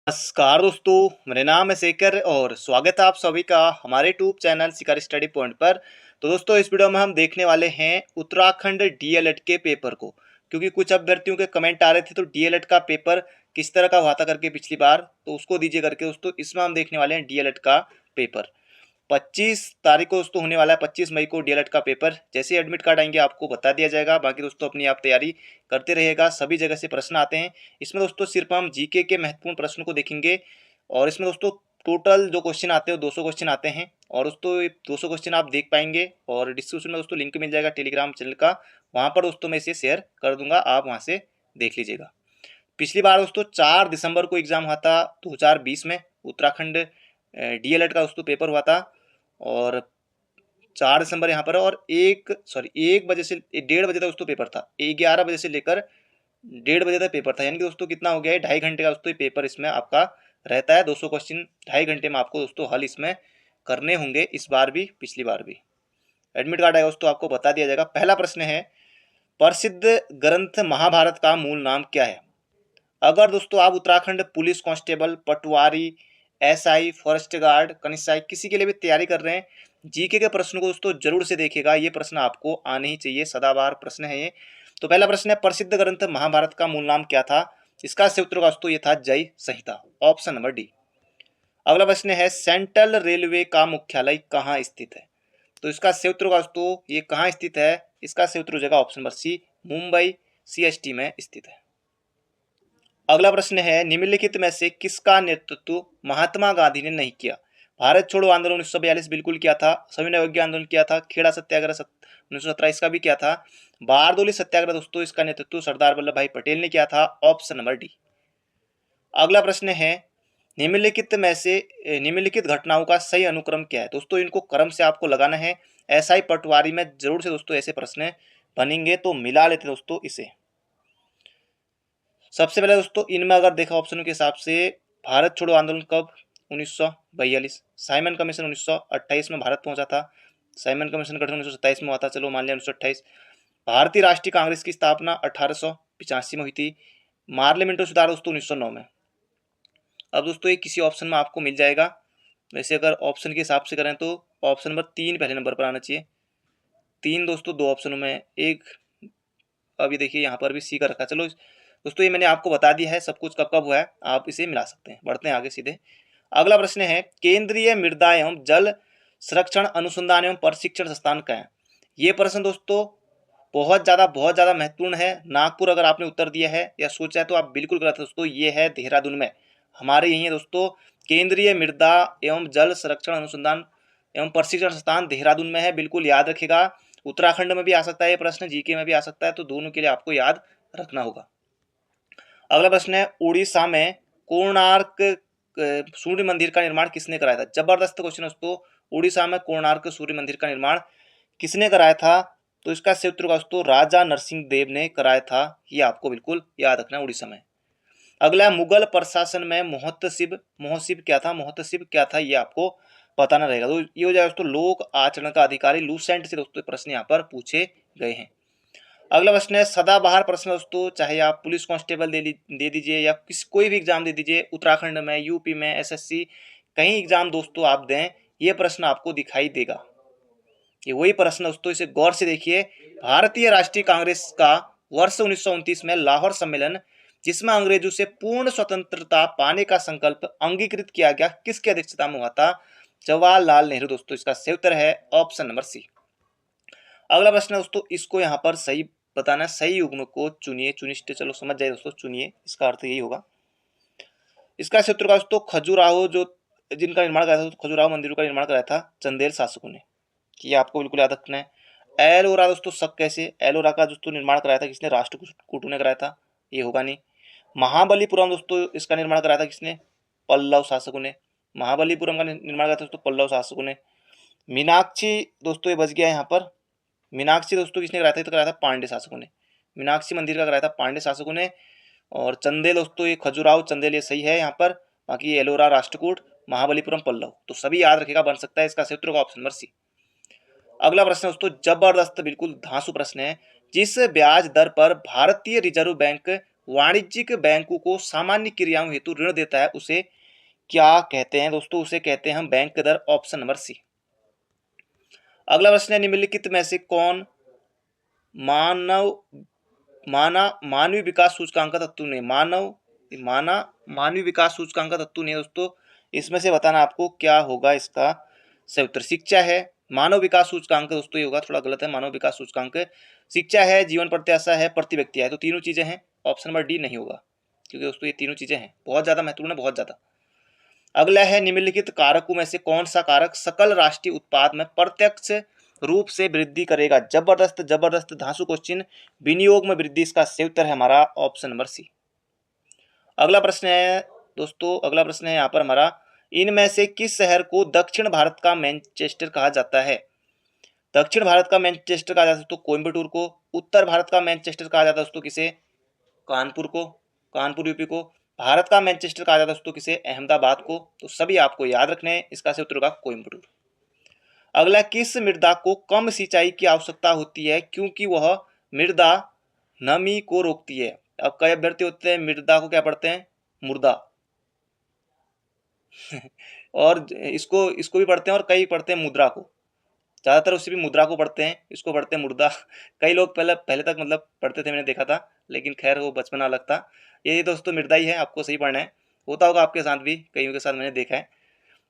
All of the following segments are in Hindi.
नमस्कार दोस्तों, मेरा नाम है शेखर और स्वागत है आप सभी का हमारे यूट्यूब चैनल शिकार स्टडी पॉइंट पर। तो दोस्तों, इस वीडियो में हम देखने वाले हैं उत्तराखंड डीएलएड के पेपर को, क्योंकि कुछ अभ्यर्थियों के कमेंट आ रहे थे तो डीएलएड का पेपर किस तरह का हुआ था करके पिछली बार, तो उसको दीजिए करके दोस्तों। इसमें हम देखने वाले हैं डीएलएड का पेपर 25 तारीख को दोस्तों होने वाला है। 25 मई को डीएलएड का पेपर जैसे एडमिट कार्ड आएंगे आपको बता दिया जाएगा। बाकी दोस्तों अपनी आप तैयारी करते रहिएगा, सभी जगह से प्रश्न आते हैं। इसमें दोस्तों सिर्फ हम जीके के महत्वपूर्ण प्रश्न को देखेंगे और इसमें दोस्तों टोटल जो क्वेश्चन आते हैं 200 क्वेश्चन आते हैं और दोस्तों 200 क्वेश्चन आप देख पाएंगे। और डिस्क्रिप्शन में दोस्तों लिंक मिल जाएगा टेलीग्राम चैनल का, वहाँ पर दोस्तों मैं इसे शेयर कर दूंगा, आप वहाँ से देख लीजिएगा। पिछली बार दोस्तों 4 दिसंबर को एग्जाम हुआ था 2020 में, उत्तराखंड डीएलएड का दोस्तों पेपर हुआ था और 4 दिसंबर यहाँ पर और 1 बजे से 1:30 बजे तक दोस्तों पेपर था। 11 बजे से लेकर 1:30 बजे तक पेपर था, यानी कि दोस्तों कितना हो गया है, 2.5 घंटे का दोस्तों पेपर इसमें आपका रहता है। 200 क्वेश्चन 2.5 घंटे में आपको दोस्तों हल इसमें करने होंगे, इस बार भी पिछली बार भी। एडमिट कार्ड आएगा दोस्तों आपको बता दिया जाएगा। पहला प्रश्न है, प्रसिद्ध ग्रंथ महाभारत का मूल नाम क्या है? अगर दोस्तों आप उत्तराखंड पुलिस कांस्टेबल, पटवारी, एसआई, फॉरेस्ट गार्ड, कनिष्ठ किसी के लिए भी तैयारी कर रहे हैं, जीके के प्रश्न को दोस्तों जरूर से देखिएगा। ये प्रश्न आपको आने ही चाहिए, सदाबहार प्रश्न है ये। तो पहला प्रश्न है, प्रसिद्ध ग्रंथ महाभारत का मूल नाम क्या था? इसका सही उत्तर दोस्तों ये था जय संहिता, ऑप्शन नंबर डी। अगला प्रश्न है, सेंट्रल रेलवे का मुख्यालय कहाँ स्थित है? तो इसका सही उत्तर दोस्तों ये कहाँ स्थित है? इसका सही उत्तर हो जाएगा option number C, Mumbai CST में स्थित है। अगला प्रश्न है, निम्नलिखित में से किसका नेतृत्व महात्मा गांधी ने नहीं किया? भारत छोड़ो आंदोलन 1942 बिल्कुल किया था, सविनय अवज्ञा आंदोलन किया था, खेड़ा सत्याग्रह 1917 इसका भी किया था, बारदोली सत्याग्रह दोस्तों इसका नेतृत्व सरदार वल्लभ भाई पटेल ने किया था, ऑप्शन नंबर डी। अगला प्रश्न है, निम्नलिखित घटनाओं का सही अनुक्रम क्या है? दोस्तों इनको क्रम से आपको लगाना है। एसआई पटवारी में जरूर से दोस्तों ऐसे प्रश्न बनेंगे, तो मिला लेते दोस्तों इसे। सबसे पहले दोस्तों इनमें अगर देखा ऑप्शन के हिसाब से, भारत छोड़ो आंदोलन कब? 1942। साइमन कमीशन 1928 में भारत पहुंचा था। साइमन कमीशन गठन 1927 में हुआ था, चलो मान लिया 1928। भारतीय राष्ट्रीय कांग्रेस की स्थापना 1885 में हुई थी। पार्लियामेंट्री सुधार दोस्तों 1909 में। अब दोस्तों ये किसी ऑप्शन में आपको मिल जाएगा। वैसे अगर ऑप्शन के हिसाब से करें तो ऑप्शन नंबर 3 पहले नंबर पर आना चाहिए। 3 दोस्तों 2 ऑप्शनों में एक, अभी देखिए यहाँ पर भी सी का रखा। चलो दोस्तों ये मैंने आपको बता दिया है सब कुछ कब कब हुआ है, आप इसे मिला सकते हैं। बढ़ते हैं आगे सीधे। अगला प्रश्न है, केंद्रीय मृदा एवं जल संरक्षण अनुसंधान एवं प्रशिक्षण संस्थान का है? ये प्रश्न दोस्तों बहुत ज़्यादा महत्वपूर्ण है। नागपुर अगर आपने उत्तर दिया है या सोचा है तो आप बिल्कुल गलत है दोस्तों, ये है देहरादून में, हमारे यही है दोस्तों। केंद्रीय मृदा एवं जल संरक्षण अनुसंधान एवं प्रशिक्षण संस्थान देहरादून में है, बिल्कुल याद रखिएगा। उत्तराखंड में भी आ सकता है ये प्रश्न, जीके में भी आ सकता है, तो दोनों के लिए आपको याद रखना होगा। अगला प्रश्न है, उड़ीसा में कोणार्क सूर्य मंदिर का निर्माण किसने कराया था? जबरदस्त क्वेश्चन है दोस्तों। उड़ीसा में कोणार्क सूर्य मंदिर का निर्माण किसने कराया था? तो इसका सही उत्तर दोस्तों राजा नरसिंह देव ने कराया था, ये आपको बिल्कुल याद रखना है, उड़ीसा में। अगला, मुगल प्रशासन में महोत्सव क्या था? महोत्सव क्या था ये आपको बताना रहेगा। तो ये हो जाएगा दोस्तों लोक आचरण का अधिकारी, लूसेंट से दोस्तों प्रश्न यहाँ पर पूछे गए हैं। अगला प्रश्न है, सदाबहार प्रश्न दोस्तों, चाहे आप पुलिस कांस्टेबल दे दीजिए या कोई भी एग्जाम दे दीजिए, उत्तराखंड में, यूपी में, एसएससी कहीं एग्जाम दोस्तों आप दें, ये प्रश्न आपको दिखाई देगा। ये वही प्रश्न दोस्तों, इसे गौर से देखिए। भारतीय राष्ट्रीय कांग्रेस का वर्ष 1929 में लाहौर सम्मेलन, जिसमें अंग्रेजों से पूर्ण स्वतंत्रता पाने का संकल्प अंगीकृत किया गया, किसकी अध्यक्षता में हुआ था? जवाहरलाल नेहरू दोस्तों, इसका सही उत्तर है ऑप्शन नंबर सी। अगला प्रश्न है दोस्तों, इसको यहाँ पर सही बताना, सही युग्म को चुनिए। चुनिष्ट, चलो समझ जाए दोस्तों, चुनिए, इसका अर्थ यही होगा। इसका सही उत्तर दोस्तों खजुराहो, जो जिनका निर्माण कराया था, तो खजुराहो मंदिर का निर्माण कराया था चंदेल शासकों ने, ये आपको बिल्कुल याद रखना है। एलोरा दोस्तों, शक कैसे? एलोरा का दोस्तों निर्माण कराया था किसने? राष्ट्रकूटों ने कराया था, ये होगा नहीं। महाबलीपुरम दोस्तों, इसका निर्माण कराया था किसने? पल्लव शासकों ने। महाबलीपुरम का निर्माण कराया था दोस्तों पल्लव शासकों ने। मीनाक्षी दोस्तों ये बच गया यहाँ पर। मीनाक्षी दोस्तों किसने कराया था? तो कराया था पांड्य शासकों ने। मीनाक्षी मंदिर का कराया था पांड्य शासकों ने। और चंदेल दोस्तों, ये खजुराहो चंदेल ये सही है यहाँ पर। बाकी एलोरा राष्ट्रकूट, महाबलीपुरम पल्लव, तो सभी याद रखेगा, बन सकता है। इसका सही उत्तर होगा ऑप्शन नंबर सी। अगला प्रश्न दोस्तों जबरदस्त, बिल्कुल धांसू प्रश्न है। जिस ब्याज दर पर भारतीय रिजर्व बैंक वाणिज्यिक बैंकों को सामान्य क्रियाओं हेतु ऋण देता है उसे क्या कहते हैं दोस्तों? उसे कहते हैं हम बैंक दर, ऑप्शन नंबर सी। अगला प्रश्न है, निम्नलिखित में से कौन मानव मानवीय विकास सूचकांक का तत्व नहीं? मानवीय विकास सूचकांक का तत्व नहीं है दोस्तों। इसमें से बताना आपको क्या होगा इसका सही उत्तर। शिक्षा है, मानव विकास सूचकांक दोस्तों ये होगा, थोड़ा गलत है। मानव विकास सूचकांक शिक्षा है, जीवन प्रत्याशा है, प्रति व्यक्ति है, तो तीनों चीजें हैं। ऑप्शन नंबर डी नहीं होगा, क्योंकि दोस्तों ये तीनों चीजें हैं, बहुत ज्यादा महत्वपूर्ण है, बहुत ज्यादा। अगला है, निम्नलिखित कारकों में से कौन सा कारक सकल राष्ट्रीय उत्पाद में प्रत्यक्ष रूप से वृद्धि करेगा? जबरदस्त जबरदस्त धांसू क्वेश्चन। विनियोग में वृद्धि, इसका सही उत्तर है हमारा ऑप्शन नंबर सी। अगला प्रश्न है दोस्तों, अगला प्रश्न है यहाँ पर हमारा, इनमें से किस शहर को दक्षिण भारत का मैनचेस्टर कहा जाता है? दक्षिण भारत का मैनचेस्टर कहा जाता है दोस्तों कोयम्बटूर को। उत्तर भारत का मैनचेस्टर कहा जाता है दोस्तों किसे? कानपुर को, कानपुर यूपी को। भारत का मैनचेस्टर कहा जाता है दोस्तों किसे? अहमदाबाद को। तो सभी आपको याद रखने हैं, इसका सही उत्तर होगा कोयम्बटूर। अगला, किस मृदा को कम सिंचाई की आवश्यकता होती है क्योंकि वह मृदा नमी को रोकती है? अब कई अभ्यर्थी होते हैं मृदा को क्या पढ़ते हैं? मुर्दा और इसको इसको भी पढ़ते हैं, और कई पढ़ते हैं मुद्रा को। ज्यादातर उससे भी मुद्रा को पढ़ते हैं, इसको पढ़ते हैं मुर्दा। कई लोग पहले तक मतलब पढ़ते थे, मैंने देखा था, लेकिन खैर वो बचपना अलग था। ये दोस्तों मृदा ही है, आपको सही पढ़ना है। होता होगा आपके साथ भी, कईयों के साथ मैंने देखा है।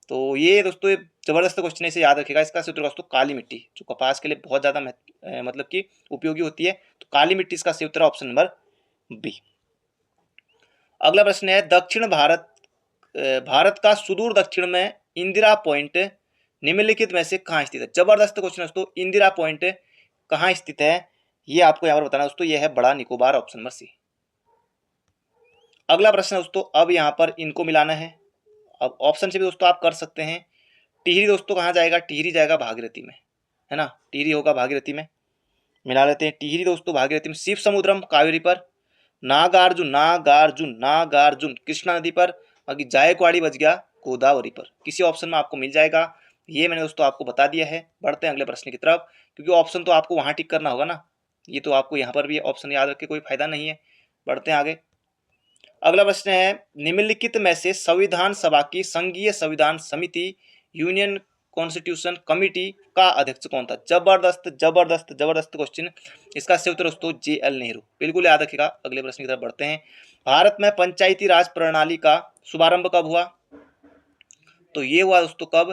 तो ये दोस्तों ये जबरदस्त क्वेश्चन है, इसे याद रखिएगा। इसका सही उत्तर दोस्तों काली मिट्टी, जो कपास के लिए बहुत ज्यादा मतलब कि उपयोगी होती है, तो काली मिट्टी इसका सही उत्तर ऑप्शन नंबर बी। अगला प्रश्न है, दक्षिण भारत का सुदूर दक्षिण में इंदिरा पॉइंट निम्नलिखित में से कहाँ स्थित है? जबरदस्त क्वेश्चन है दोस्तों। इंदिरा पॉइंट कहाँ स्थित है, ये आपको यहाँ पर बताना दोस्तों। ये है बड़ा निकोबार, ऑप्शन नंबर सी। अगला प्रश्न है दोस्तों, अब यहाँ पर इनको मिलाना है। अब ऑप्शन से भी दोस्तों आप कर सकते हैं। टिहरी दोस्तों कहाँ जाएगा? टिहरी जाएगा भागीरथी में, है ना। टिहरी होगा भागीरथी में, मिला लेते हैं। टिहरी दोस्तों भागीरथी में। शिव समुद्रम कावेरी पर। नागार्जुन नागार्जुन नागार्जुन कृष्णा नदी पर। बाकी जायकवाड़ी बच गया गोदावरी पर। किसी ऑप्शन में आपको मिल जाएगा, ये मैंने दोस्तों आपको बता दिया है। बढ़ते हैं अगले प्रश्न की तरफ, क्योंकि ऑप्शन तो आपको वहां टिक करना होगा ना, ये तो आपको यहाँ पर भी ऑप्शन याद रख के कोई फायदा नहीं है। बढ़ते हैं आगे। अगला प्रश्न है, निम्नलिखित में से संविधान सभा की संघीय संविधान समिति यूनियन कॉन्स्टिट्यूशन कमिटी का अध्यक्ष कौन था? जबरदस्त जबरदस्त जबरदस्त क्वेश्चन। इसका सही उत्तर दोस्तों JL नेहरू, बिल्कुल याद रखिएगा। अगले प्रश्न की तरफ बढ़ते हैं। भारत में पंचायती राज प्रणाली का शुभारंभ कब हुआ? तो ये हुआ दोस्तों कब?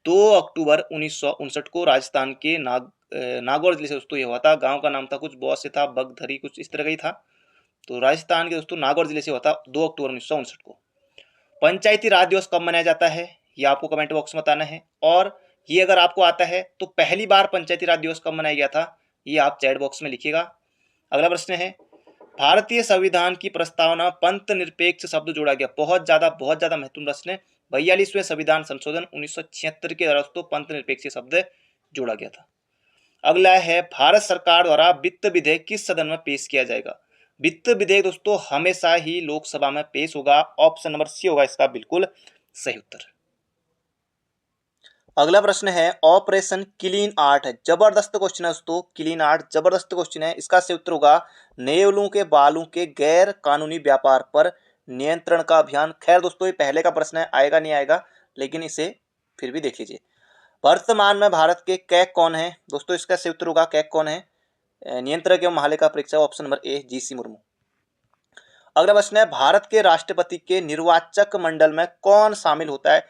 2 अक्टूबर 1959 को राजस्थान के नागौर जिले से दोस्तों ये हुआ था। गांव का नाम था कुछ बहुत से था, बगधरी कुछ इस तरह का ही था। तो राजस्थान के दोस्तों नागौर जिले से हुआ था 2 अक्टूबर 1959 को। पंचायती राज दिवस कब मनाया जाता है, ये आपको कमेंट बॉक्स में बताना है। और ये अगर आपको आता है तो पहली बार पंचायती राज दिवस कब मनाया गया था, ये आप चैट बॉक्स में लिखिएगा। अगला प्रश्न है, भारतीय संविधान की प्रस्तावना पंथ निरपेक्ष शब्द जोड़ा गया। बहुत ज्यादा महत्वपूर्ण प्रश्न है। 42वें संविधान संशोधन 1976 के द्वारा दोस्तों पंथ निरपेक्ष शब्द जोड़ा गया था। अगला है, भारत सरकार द्वारा वित्त विधेयक किस सदन में पेश किया जाएगा? वित्त विधेयक दोस्तों हमेशा ही लोकसभा में पेश होगा। ऑप्शन नंबर सी होगा इसका बिल्कुल सही उत्तर। अगला प्रश्न है, ऑपरेशन क्लीन आर्ट है। जबरदस्त क्वेश्चन है दोस्तों, क्लीन आर्ट जबरदस्त क्वेश्चन है। इसका सही उत्तर होगा नेवलों के बालों के गैर कानूनी व्यापार पर नियंत्रण का अभियान। खैर दोस्तों ये पहले का प्रश्न है, आएगा नहीं आएगा, लेकिन इसे फिर भी देख लीजिए। वर्तमान में भारत के कैग कौन है? दोस्तों इसका सही उत्तर होगा कैग कौन है? नियंत्रक एवं महालेखा परीक्षक, option number A GC Murmu. अगला प्रश्न है, भारत के राष्ट्रपति के निर्वाचक मंडल में कौन शामिल होता है?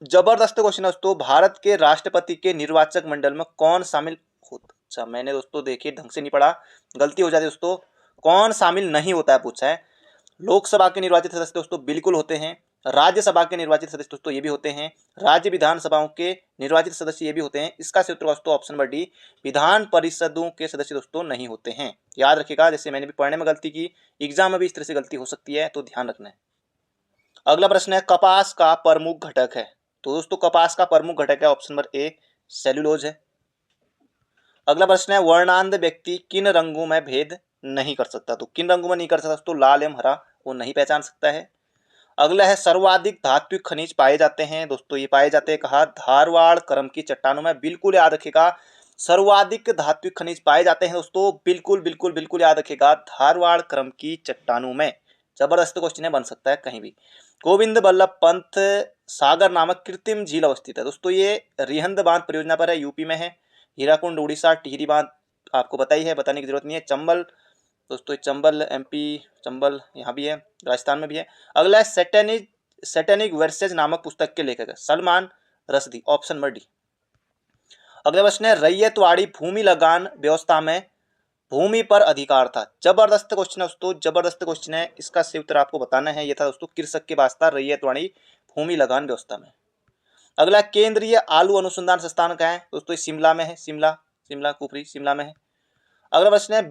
जबरदस्त क्वेश्चन है दोस्तों, भारत के राष्ट्रपति के निर्वाचक मंडल में कौन शामिल होता? अच्छा मैंने दोस्तों देखिए ढंग से नहीं पढ़ा, गलती हो जाती है दोस्तों। कौन शामिल नहीं होता है पूछा है। लोकसभा के निर्वाचित सदस्य दोस्तों बिल्कुल होते हैं, राज्यसभा के निर्वाचित सदस्य दोस्तों ये भी होते हैं, राज्य विधानसभाओं के निर्वाचित सदस्य ये भी होते हैं। इसका सही उत्तर दोस्तों ऑप्शन नंबर डी, विधान परिषदों के सदस्य दोस्तों नहीं होते हैं। याद रखिएगा, जैसे मैंने भी पढ़ने में गलती की, एग्जाम में भी इस तरह से गलती हो सकती है, तो ध्यान रखना है। अगला प्रश्न है, कपास का प्रमुख घटक है। तो दोस्तों कपास का प्रमुख घटक है ऑप्शन नंबर ए सेल्यूलोज है। अगला प्रश्न है, वर्णांध व्यक्ति किन रंगों में भेद नहीं कर सकता? तो किन रंगों में नहीं कर सकता दोस्तों? लाल एवं हरा वो नहीं पहचान सकता है। अगला है, सर्वाधिक धात्विक खनिज पाए जाते हैं। दोस्तों ये पाए जाते हैं कहा? धारवाड़ करम की चट्टानों में। बिल्कुल याद रखिएगा, सर्वाधिक धात्विक खनिज पाए जाते हैं दोस्तों? बिल्कुल बिल्कुल बिल्कुल याद रखिएगा, धारवाड़ क्रम की चट्टानों में। जबरदस्त क्वेश्चन है, बन सकता है कहीं भी। गोविंद बल्लभ पंत सागर नामक कृत्रिम झील अवस्थित है दोस्तों? ये रिहंद बांध परियोजना पर है, यूपी में है। हीराकुंड उड़ीसा, टिहरी बांध आपको पता ही है, बताने की जरूरत नहीं है। चंबल दोस्तों, चंबल एमपी, चंबल यहाँ भी है, राजस्थान में भी है। अगला है सैटेनिक वर्सेज नामक पुस्तक के लेखक है Salman Rushdie, option number D. अगला प्रश्न है, रैयतवाड़ी भूमि लगान व्यवस्था में भूमि पर अधिकार था? जबरदस्त क्वेश्चन है दोस्तों, जबरदस्त क्वेश्चन है। इसका सही उत्तर आपको बताना है। यह था दोस्तों कृषक के वास्ता रैयतवाड़ी भूमि लगान व्यवस्था में। अगला केंद्रीय आलू अनुसंधान संस्थान कहाँ है दोस्तों? शिमला में है, शिमला कुफरी शिमला में है। अगला प्रश्न है,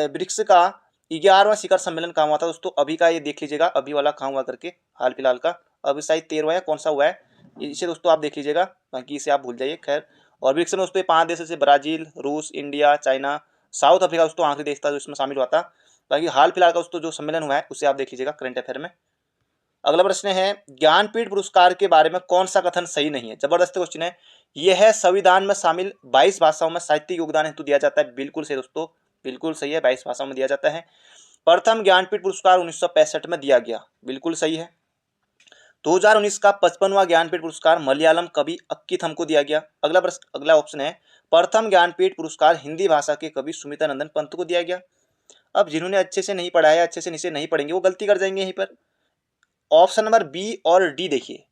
ब्रिक्स का 11वां शिखर सम्मेलन कहाँ हुआ था दोस्तों? अभी का ये देख लीजिएगा, अभी वाला कहाँ हुआ करके, हाल फिलहाल का। अभी शायद 13वां या कौन सा हुआ है, इसे दोस्तों आप देख लीजिएगा, बाकी इसे आप भूल जाइए। खैर, और ब्रिक्स में दोस्तों 5 देश से ब्राजील, रूस, इंडिया, चाइना, साउथ अफ्रीका दोस्तों आखिरी देश था जो इसमें शामिल हुआ था। बाकी हाल फिलहाल का दोस्तों जो सम्मेलन हुआ है उसे आप देख लीजिएगा करंट अफेयर में। अगला प्रश्न है, ज्ञानपीठ पुरस्कार के बारे में कौन सा कथन सही नहीं है? जबरदस्त क्वेश्चन है। यह संविधान में शामिल 22 भाषाओं में साहित्यिक योगदान हेतु दिया जाता है। बिल्कुल सही दोस्तों, बिल्कुल सही है, 22 भाषाओं में दिया जाता है। प्रथम ज्ञानपीठ पुरस्कार 1965 में दिया गया, बिल्कुल सही है। 2019 का 55वां ज्ञानपीठ पुरस्कार मलयालम कवि अक्कीथम को दिया गया। अगला ऑप्शन है, प्रथम ज्ञानपीठ पुरस्कार हिंदी भाषा के कवि सुमितानंदन पंत को दिया गया। अब जिन्होंने अच्छे से नहीं पढ़ा है, अच्छे से नीचे नहीं पढ़ेंगे, वो गलती कर जाएंगे यहीं पर। ऑप्शन नंबर बी और डी देखिए,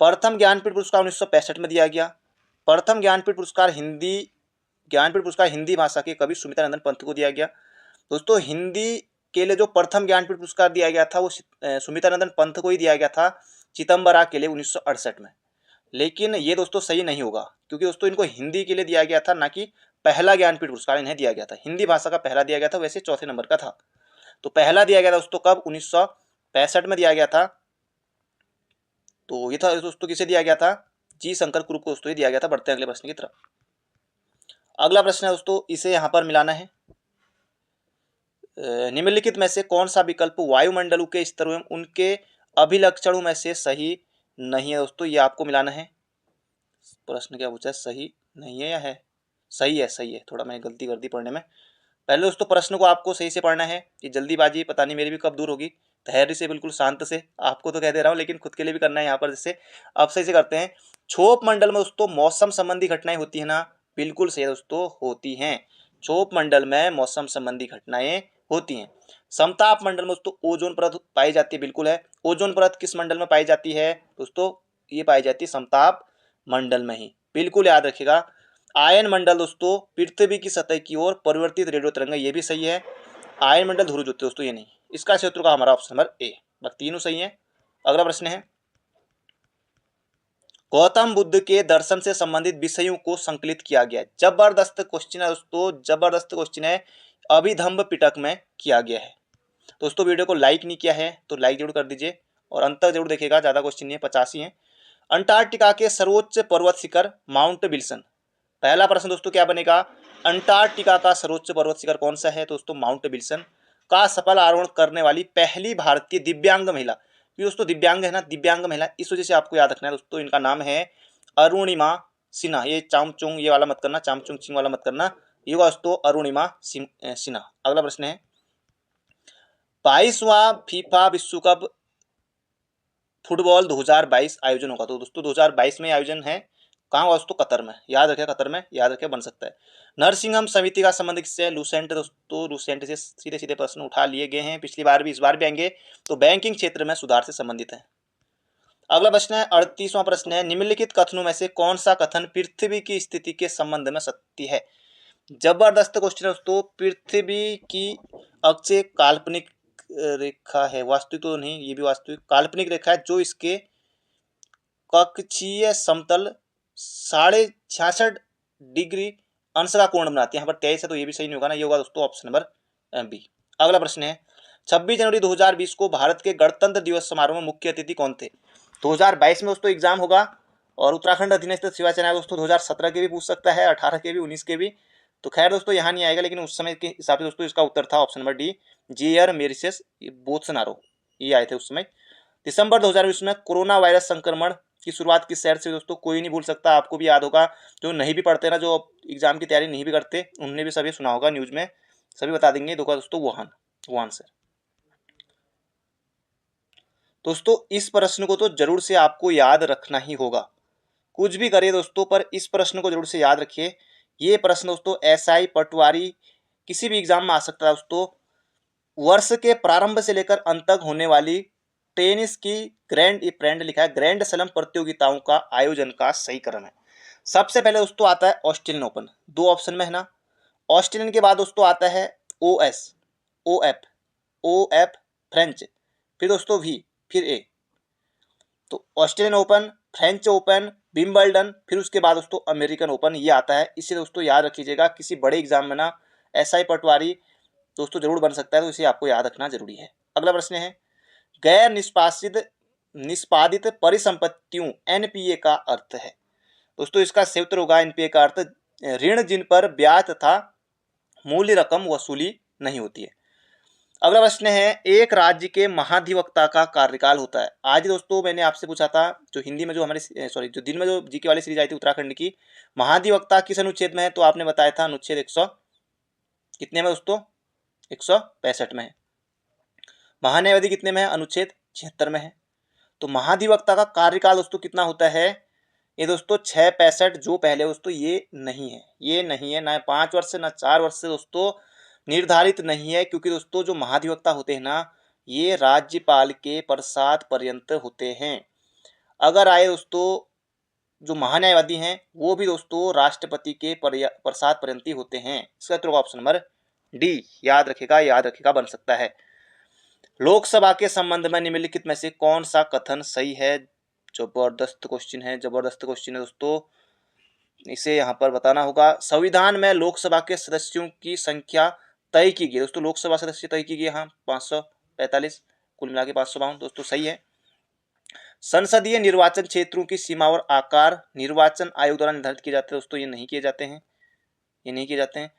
प्रथम ज्ञानपीठ पुरस्कार 1965 में दिया गया। प्रथम ज्ञानपीठ पुरस्कार हिंदी भाषा के कवि सुमितानंदन पंत को दिया गया। दोस्तों हिंदी के लिए जो प्रथम ज्ञानपीठ पुरस्कार दिया गया था वो सुमितानंदन पंत को ही दिया गया था, चिदम्बरा के लिए 1968 में। लेकिन ये दोस्तों सही नहीं होगा, क्योंकि दोस्तों इनको हिंदी के लिए दिया गया था, ना कि पहला ज्ञानपीठ पुरस्कार इन्हें दिया गया था। हिंदी भाषा का पहला दिया गया था, वैसे चौथे नंबर का था। तो पहला दिया गया था दोस्तों कब? 1965 में दिया गया था। तो ये था दोस्तों, किसे दिया गया था? जी शंकर कुरुप को दोस्तों ये दिया गया था। बढ़ते हैं अगले प्रश्न की तरफ। अगला प्रश्न है दोस्तों, इसे यहां पर मिलाना है। निम्नलिखित में से कौन सा विकल्प वायुमंडलों के स्तरों एवं उनके अभिलक्षणों में से सही नहीं है दोस्तों? ये आपको मिलाना है। प्रश्न क्या पूछा है, सही नहीं है या है? सही है, सही है। थोड़ा मैंने गलती कर दी पढ़ने में। पहले दोस्तों प्रश्न को आपको सही से पढ़ना है। ये जल्दीबाजी पता नहीं मेरी भी कब दूर होगी। धैर्य से, बिल्कुल शांत से, आपको तो कह दे रहा हूँ लेकिन खुद के लिए भी करना है यहाँ पर। जैसे अब सही से करते हैं। क्षोभ मंडल में दोस्तों मौसम संबंधी घटनाएं होती है ना? बिल्कुल सही दोस्तों, होती हैं। क्षोभ मंडल में मौसम संबंधी घटनाएं होती हैं। समताप मंडल में दोस्तों ओजोन परत पाई जाती है, बिल्कुल है। ओजोन परत किस मंडल में पाई जाती है दोस्तों? ये पाई जाती है समताप मंडल में ही, बिल्कुल याद रखिएगा। आयन मंडल दोस्तों पृथ्वी की सतह की ओर परिवर्तित रेडियो तरंग, ये भी सही है। आयन मंडल ध्रुव ज्योति दोस्तों ये नहीं। इसका क्षेत्र का हमारा ऑप्शन नंबर ए, बस तीनों सही है। अगला प्रश्न है, गौतम बुद्ध के दर्शन से संबंधित विषयों को संकलित किया गया है। जबरदस्त क्वेश्चन है दोस्तों, जबरदस्त क्वेश्चन है। अभिधम्म पिटक में किया गया है। दोस्तों वीडियो को लाइक नहीं किया है तो लाइक जरूर कर दीजिए और अंत तक जरूर देखिएगा, ज्यादा क्वेश्चन नहीं है, 85 है। अंटार्कटिका के सर्वोच्च पर्वत शिखर माउंट विल्सन। पहला प्रश्न दोस्तों क्या बनेगा? अंटार्कटिका का सर्वोच्च पर्वत शिखर कौन सा है दोस्तों? Mount Wilson. का सफल आरोहण करने वाली पहली भारतीय दिव्यांग महिला, ये दोस्तों दिव्यांग है ना, दिव्यांग महिला, इस वजह से आपको याद रखना है दोस्तों। इनका नाम है अरुणिमा सिन्हा। ये चामचुंग ये वाला मत करना, चामचुंग चिंग वाला मत करना, ये दोस्तों अरुणिमा सिन्हा। अगला प्रश्न है, 22वां फीफा विश्व कप फुटबॉल 2022 आयोजन होगा। तो दोस्तों 2022 में आयोजन है, कहाँ हुआ दोस्तों? कतर में। याद रखे, कतर में, याद रखे, बन सकता है। नरसिंहम समिति का संबंध किससे? लूसेंट दोस्तों, लूसेंट से सीधे सीधे प्रश्न उठा लिए गए हैं, पिछली बार भी इस बार भी आएंगे। तो बैंकिंग क्षेत्र में सुधार से संबंधित है। अगला प्रश्न है, 38वां प्रश्न है, निम्नलिखित कथनों में से कौन सा कथन पृथ्वी की स्थिति के संबंध में सत्य है? जबरदस्त क्वेश्चन है दोस्तों। पृथ्वी की अक्ष काल्पनिक रेखा है, वास्तविक तो नहीं, ये भी वास्तविक काल्पनिक रेखा है, जो इसके कक्षीय समतल 66.5 डिग्री अंश का कोण बनाती है। यहाँ पर 23 है तो ये भी सही नहीं होगा ना, ये होगा दोस्तों ऑप्शन नंबर बी। अगला प्रश्न है, 26 जनवरी 2020 को भारत के गणतंत्र दिवस समारोह में मुख्य अतिथि कौन थे? 2022 में दोस्तों एग्जाम होगा और उत्तराखंड अधीनस्थ सेवा चयन दोस्तों 2017 के भी पूछ सकता है, 18 के भी, 19 के भी। तो खैर दोस्तों यहाँ नहीं आएगा, लेकिन उस समय के हिसाब से दोस्तों इसका उत्तर था option number D, Jair Messias Bolsonaro, ये आए थे उस समय। दिसंबर 2020 में कोरोना वायरस संक्रमण की शुरुआत किस शहर से दोस्तों? कोई नहीं भूल सकता, आपको भी याद होगा, जो नहीं भी पढ़ते ना, जो एग्जाम की तैयारी नहीं भी करते, उनने भी सभी सुना होगा न्यूज में, सभी बता देंगे दोस्तों, वुहान से। दोस्तों इस प्रश्न को तो जरूर से आपको याद रखना ही होगा, कुछ भी करिए दोस्तों, पर इस प्रश्न को जरूर से याद रखिए। ये प्रश्न दोस्तों एसआई पटवारी किसी भी एग्जाम में आ सकता है दोस्तों। वर्ष के प्रारंभ से लेकर अंत तक होने वाली टेनिस की ग्रैंड लिखा है ग्रैंड स्लैम प्रतियोगिताओं का आयोजन का सही क्रम है। सबसे पहले दोस्तों आता है ऑस्ट्रेलियन ओपन, दो ऑप्शन में है ना। ऑस्ट्रेलियन के बाद दोस्तों आता है ओएस, ओ एफ फ्रेंच, फिर दोस्तों वी, फिर ए। तो Australian open, French open, Wimbledon, फिर उसके बाद दोस्तों अमेरिकन ओपन, ये आता है। इसे दोस्तों याद रख लीजिएगा, किसी बड़े एग्जाम में ना एसआई पटवारी दोस्तों जरूर बन सकता है, तो इसे आपको याद रखना जरूरी है। अगला प्रश्न है, गैर निष्पादित परिसंपत्तियों एनपीए का अर्थ है। दोस्तों इसका संयुक्त होगा एनपीए का अर्थ ऋण जिन पर ब्याज तथा मूल्य रकम वसूली नहीं होती है। अगला प्रश्न है, एक राज्य के महाधिवक्ता का कार्यकाल होता है। आज दोस्तों मैंने आपसे पूछा था, जो हिंदी में जो हमारे जो दिन में जो जीके वाली सीरीज आई थी उत्तराखंड की, महाधिवक्ता किस अनुच्छेद में है? तो आपने बताया था अनुच्छेद 100 कितने में दोस्तों? 165 में है। महान्यायवादी कितने में है? अनुच्छेद 76 में है। तो महाधिवक्ता का कार्यकाल दोस्तों कितना होता है? ये दोस्तों 665, जो पहले दोस्तों ये नहीं है, ना 5 वर्ष से ना 4 वर्ष से दोस्तों निर्धारित नहीं है, क्योंकि दोस्तों जो महाधिवक्ता होते हैं ना, ये राज्यपाल के प्रसाद पर्यंत होते हैं। अगर आए दोस्तों जो महान्यायवादी हैं, वो भी दोस्तों राष्ट्रपति के प्रसाद पर्यंत ही होते हैं। इसका उत्तर ऑप्शन नंबर डी, याद रखेगा बन सकता है। लोकसभा के संबंध में निम्नलिखित में से कौन सा कथन सही है? जबरदस्त क्वेश्चन है दोस्तों, इसे यहाँ पर बताना होगा। संविधान में लोकसभा के सदस्यों की संख्या तय की गई दोस्तों, लोकसभा सदस्य तय की गई, हाँ 545, कुल मिला के 552 दोस्तों सही है। संसदीय निर्वाचन क्षेत्रों की सीमा और आकार निर्वाचन आयोग द्वारा निर्धारित किए जाते हैं दोस्तों, ये नहीं किए जाते हैं।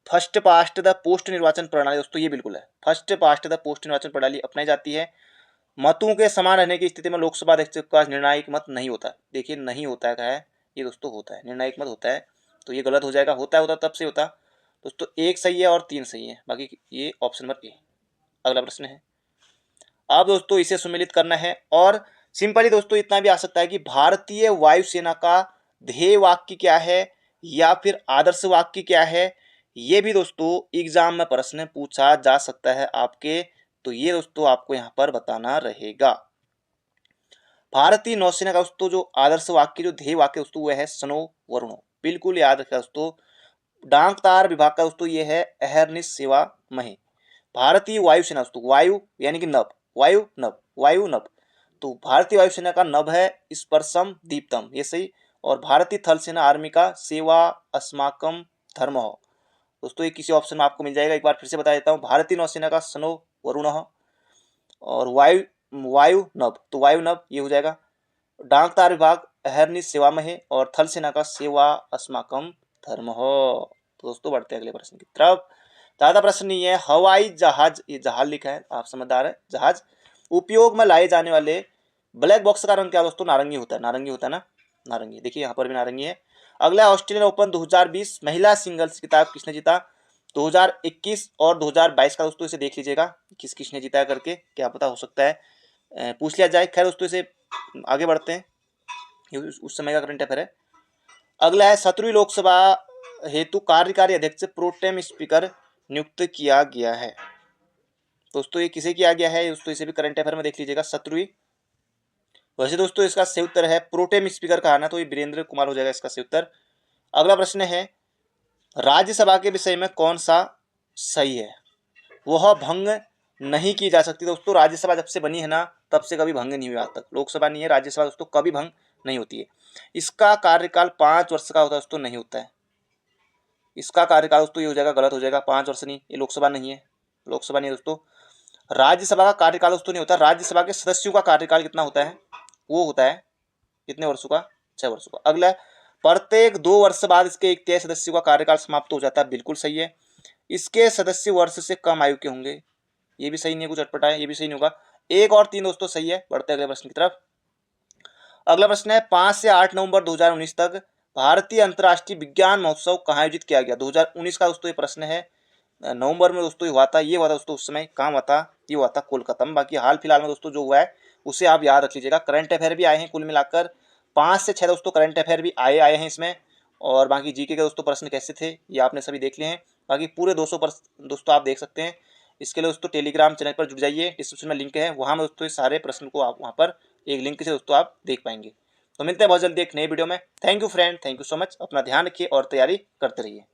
फर्स्ट पास्ट द पोस्ट निर्वाचन प्रणाली दोस्तों, ये बिल्कुल है, फर्स्ट पास्ट द पोस्ट निर्वाचन प्रणाली अपनाई जाती है। मतों के समान रहने की स्थिति में लोकसभा अध्यक्ष का निर्णायक मत नहीं होता। देखिए नहीं होता है, ये दोस्तों होता है, निर्णायक मत होता है, तो ये गलत हो जाएगा। होता तब से होता दोस्तों, एक सही है और 3 सही है, बाकी ये ऑप्शन नंबर ए। अगला प्रश्न है, अब दोस्तों इसे सुमेलित करना है, और सिंपली दोस्तों इतना भी आ सकता है कि भारतीय वायुसेना का ध्येय वाक्य क्या है या फिर आदर्श वाक्य क्या है, ये भी दोस्तों एग्जाम में प्रश्न पूछा जा सकता है आपके, तो ये दोस्तों आपको यहाँ पर बताना रहेगा। भारतीय नौसेना का दोस्तों जो आदर्श वाक्य, जो ध्येय वाक्य दोस्तों, वह है सनो वरुणो, बिल्कुल याद रखा दोस्तों। डाक तार विभाग का दोस्तों ये है अहर्निश सेवा महे। भारतीय वायुसेना दोस्तों, वायु यानी कि नभ, वायु नभ, तो भारतीय वायुसेना का नभ है स्पर्शम दीप्तम, ये सही। और भारतीय थल सेना आर्मी का सेवा अस्माकम धर्म दोस्तों, ये किसी ऑप्शन में आपको मिल जाएगा। एक बार फिर से बता देता हूँ, भारतीय नौसेना का सनो वरुण, और वायु नभ, तो वायु नभ ये हो जाएगा। डाक तार विभाग अहर्निश सेवा में है, और थल सेना का सेवा अस्माकम धर्म हो। तो दोस्तों बढ़ते हैं अगले प्रश्न की तरफ। ज्यादा प्रश्न नहीं है। हवाई जहाज, ये जहाज लिखा है, आप समझदार है। जहाज उपयोग में लाए जाने वाले ब्लैक बॉक्स का रंग क्या दोस्तों? नारंगी होता है ना, नारंगी। देखिए यहाँ पर भी नारंगी है। अगला ऑस्ट्रेलियन ओपन 2020 महिला सिंगल्स किताब किसने जीता? 2021 और 2022 का दोस्तों, इसे देख लीजिएगा किसने जीता करके, क्या पता हो सकता है पूछ लिया जाए। खैर दोस्तों इसे आगे बढ़ते हैं, ये उस समय का करंट अफेयर है। अगला है 17वीं लोकसभा हेतु कार्यकारी अध्यक्ष प्रोटेम स्पीकर नियुक्त किया गया है दोस्तों, ये किसे किया गया है दोस्तों? इसे भी करंट अफेयर में देख लीजिएगा। 17वीं, वैसे दोस्तों इसका सही उत्तर है प्रोटेम स्पीकर का आना, तो ये वीरेंद्र कुमार हो जाएगा इसका सही उत्तर। अगला प्रश्न है, राज्यसभा के विषय में कौन सा सही है? वह भंग नहीं की जा सकती दोस्तों। राज्यसभा जब से बनी है ना, तब से कभी भंग नहीं हुआ आज तक। लोकसभा नहीं है, राज्यसभा दोस्तों कभी भंग नहीं होती है। इसका कार्यकाल 5 वर्ष का होता है दोस्तों, नहीं होता है। इसका कार्यकाल दोस्तों ये हो जाएगा, गलत हो जाएगा, 5 वर्ष नहीं, ये लोकसभा नहीं है, दोस्तों। राज्यसभा का कार्यकाल दोस्तों नहीं होता। राज्यसभा के सदस्यों का कार्यकाल कितना होता है? वो होता है कितने वर्षों का? 6 वर्षों का। अगला, प्रत्येक 2 वर्ष बाद इसके 1/3 सदस्यों का कार्यकाल समाप्त हो जाता है, बिल्कुल सही है। इसके सदस्य वर्ष से कम आयु के होंगे, ये भी सही नहीं है, कुछ अटपटा है, ये भी सही नहीं होगा। 1 और 3 दोस्तों सही है। बढ़ते अगले प्रश्न की तरफ। अगला प्रश्न है 5 से 8 नवंबर 2019 तक भारतीय अंतर्राष्ट्रीय विज्ञान महोत्सव कहाँ आयोजित किया गया। 2019 का दोस्तों ये प्रश्न है। नवंबर में दोस्तों ये हुआ था, ये हुआ था दोस्तों उस समय कहाँ हुआ था, ये हुआ था कोलकाता में। बाकी हाल फिलहाल में दोस्तों जो हुआ है उसे आप याद रख लीजिएगा। करंट अफेयर भी आए हैं कुल मिलाकर 5 से 6 दोस्तों करंट अफेयर भी आए हैं इसमें। और बाकी जीके के दोस्तों प्रश्न कैसे थे ये आपने सभी देख लिए हैं। बाकी पूरे 200 प्रश्न दोस्तों आप देख सकते हैं। इसके लिए दोस्तों टेलीग्राम चैनल पर जुड़ जाइए, डिस्क्रिप्शन में लिंक है, वहाँ में दोस्तों सारे प्रश्न को आप वहाँ पर एक लिंक से दोस्तों आप देख पाएंगे। तो मिलते हैं बहुत जल्दी एक नई वीडियो में। Thank you friend, thank you so much. अपना ध्यान रखिए और तैयारी करते रहिए।